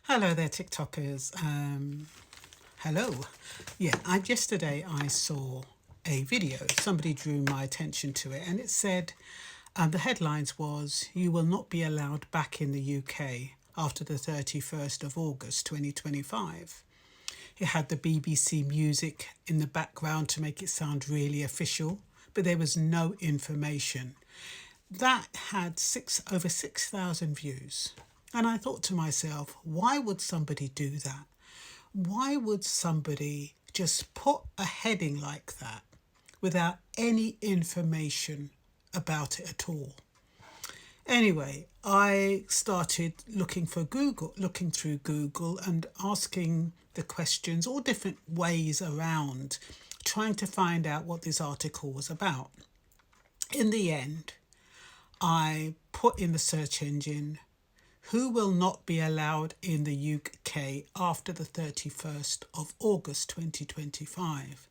Hello there, TikTokers. Hello. Yeah, yesterday I saw a video. Somebody drew my attention to it, and it said the headlines was "You will not be allowed back in the UK after the 31st of August 2025." It had the BBC music in the background to make it sound really official, but there was no information. That had over 6,000 views. And I thought to myself, why would somebody do that? Why would somebody just put a heading like that without any information about it at all? Anyway, I started looking through Google and asking the questions, all different ways around, trying to find out what this article was about. In the end, I put in the search engine, who will not be allowed in the UK after the 31st of August 2025?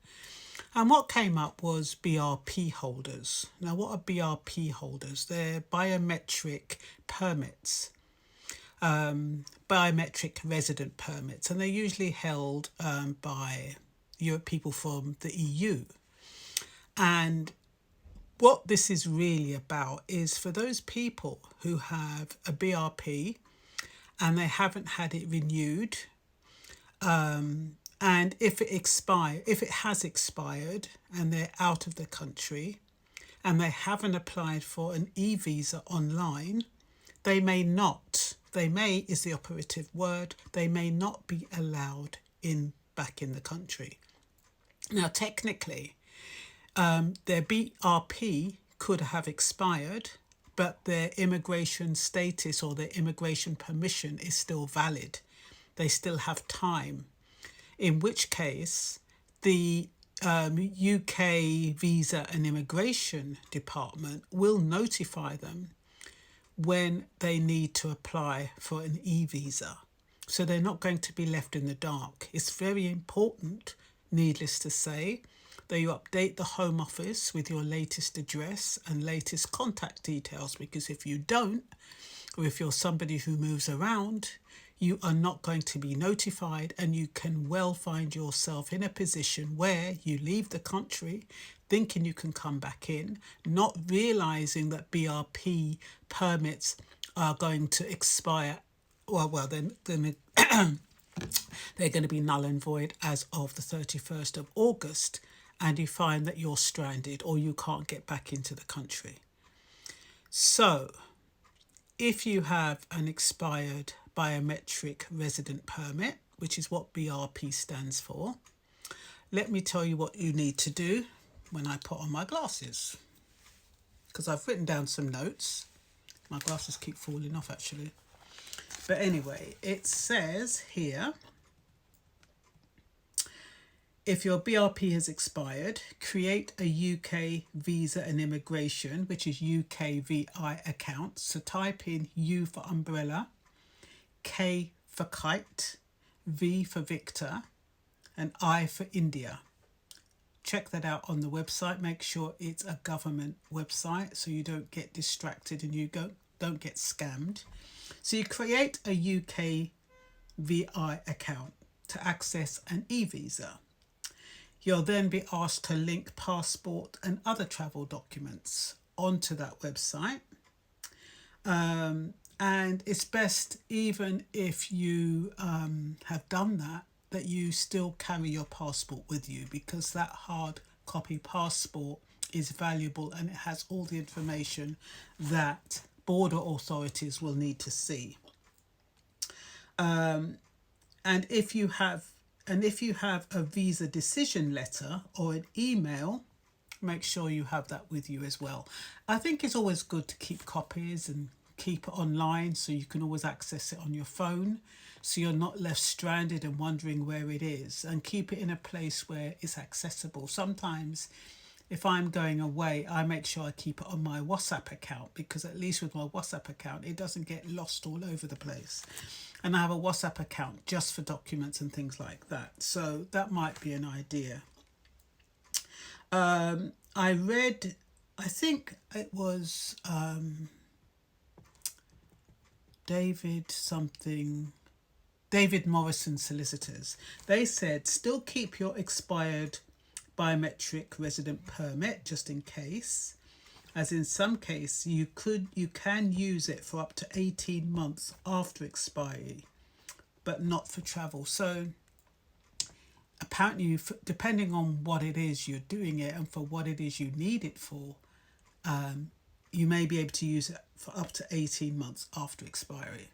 And what came up was BRP holders. Now, what are BRP holders? They're biometric permits, biometric resident permits, and they're usually held by people from the EU. And what this is really about is for those people who have a BRP and they haven't had it renewed, and if it has expired and they're out of the country and they haven't applied for an e-visa online, they may is the operative word, they may not be allowed back in the country. Now, technically, their BRP could have expired, but their immigration status or their immigration permission is still valid. They still have time, in which case the UK Visa and Immigration Department will notify them when they need to apply for an e-visa. So they're not going to be left in the dark. It's very important, needless to say, that you update the Home Office with your latest address and latest contact details, because if you don't, or if you're somebody who moves around, you are not going to be notified, and you can well find yourself in a position where you leave the country thinking you can come back in, not realizing that BRP permits are going to expire. Then they're going to be null and void as of the 31st of August, and you find that you're stranded or you can't get back into the country. So, if you have an expired biometric resident permit, which is what BRP stands for, let me tell you what you need to do when I put on my glasses, because I've written down some notes. My glasses keep falling off, actually. But anyway, it says here, if your BRP has expired, create a UK Visa and Immigration, which is UKVI account. So type in U for umbrella, K for kite, V for Victor, and I for India. Check that out on the website. Make sure it's a government website so you don't get distracted and you don't get scammed. So you create a UK VI account to access an e-visa. You'll then be asked to link passport and other travel documents onto that website. And it's best, even if you have done that you still carry your passport with you, because that hard copy passport is valuable and it has all the information that border authorities will need to see. And if you have a visa decision letter or an email, make sure you have that with you as well. I think it's always good to keep copies and keep it online so you can always access it on your phone, so you're not left stranded and wondering where it is, and keep it in a place where it's accessible. Sometimes if I'm going away, I make sure I keep it on my WhatsApp account, because at least with my WhatsApp account, it doesn't get lost all over the place. And I have a WhatsApp account just for documents and things like that. So that might be an idea. I read, I think it was David something, David Morrison solicitors. They said still keep your expired biometric resident permit just in case, as in some case you can use it for up to 18 months after expiry, but not for travel. So apparently, depending on what it is you're doing it and for what it is you need it for, you may be able to use it for up to 18 months after expiry.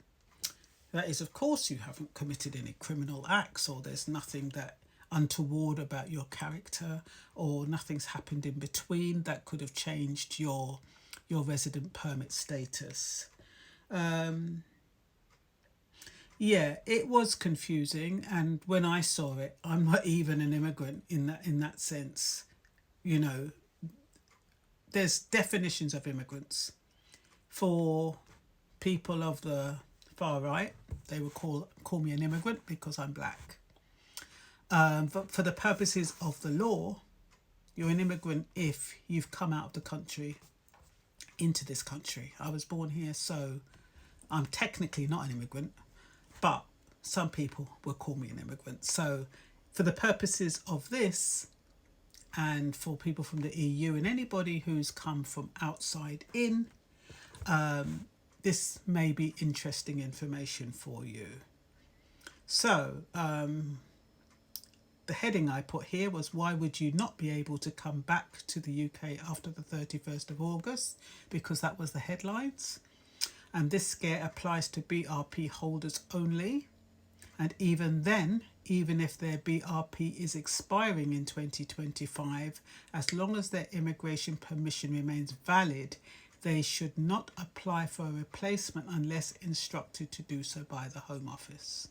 That is, of course, you haven't committed any criminal acts, or there's nothing that untoward about your character, or nothing's happened in between that could have changed your resident permit status. Yeah, it was confusing, and when I saw it, I'm not even an immigrant in that sense. You know, there's definitions of immigrants. For people of the far right, they would call me an immigrant because I'm black. But for the purposes of the law, you're an immigrant if you've come out of the country into this country. I was born here, so I'm technically not an immigrant, but some people will call me an immigrant. So for the purposes of this, and for people from the EU and anybody who's come from outside in, this may be interesting information for you. So the heading I put here was, why would you not be able to come back to the UK after the 31st of August? Because that was the headlines. And this scare applies to BRP holders only. And even then, even if their BRP is expiring in 2025, as long as their immigration permission remains valid, they should not apply for a replacement unless instructed to do so by the Home Office.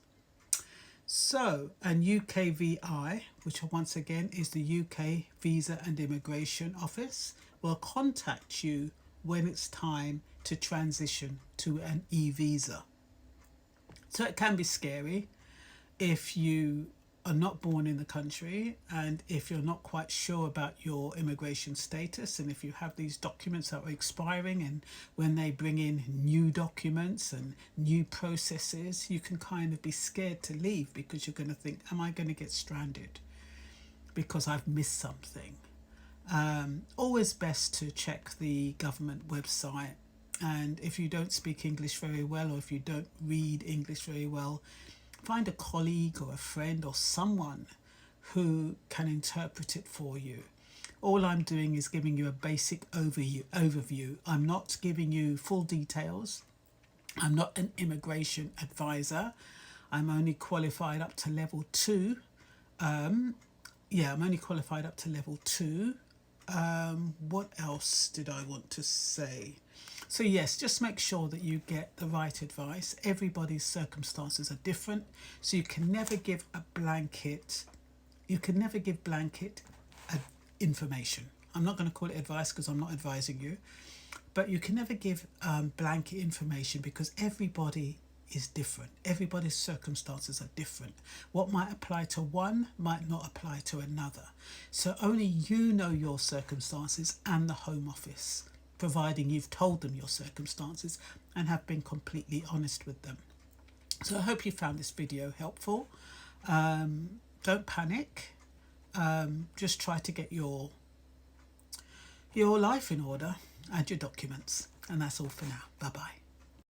So, an UKVI, which once again is the UK Visa and Immigration Office, will contact you when it's time to transition to an e-visa. So it can be scary if you are not born in the country, and if you're not quite sure about your immigration status, and if you have these documents that are expiring, and when they bring in new documents and new processes, you can kind of be scared to leave because you're going to think, am I going to get stranded because I've missed something? Always best to check the government website, and if you don't speak English very well, or if you don't read English very well, find a colleague or a friend or someone who can interpret it for you. All I'm doing is giving you a basic overview. I'm not giving you full details. I'm not an immigration advisor. I'm only qualified up to level 2. I'm only qualified up to level 2. What else did I want to say? So yes, just make sure that you get the right advice. Everybody's circumstances are different, so you can never give a blanket. You can never give blanket information. I'm not going to call it advice because I'm not advising you, but you can never give blanket information because everybody is different. Everybody's circumstances are different. What might apply to one might not apply to another. So only you know your circumstances and the Home Office, providing you've told them your circumstances and have been completely honest with them. So I hope you found this video helpful. Don't panic. Just try to get your life in order and your documents. And that's all for now. Bye-bye.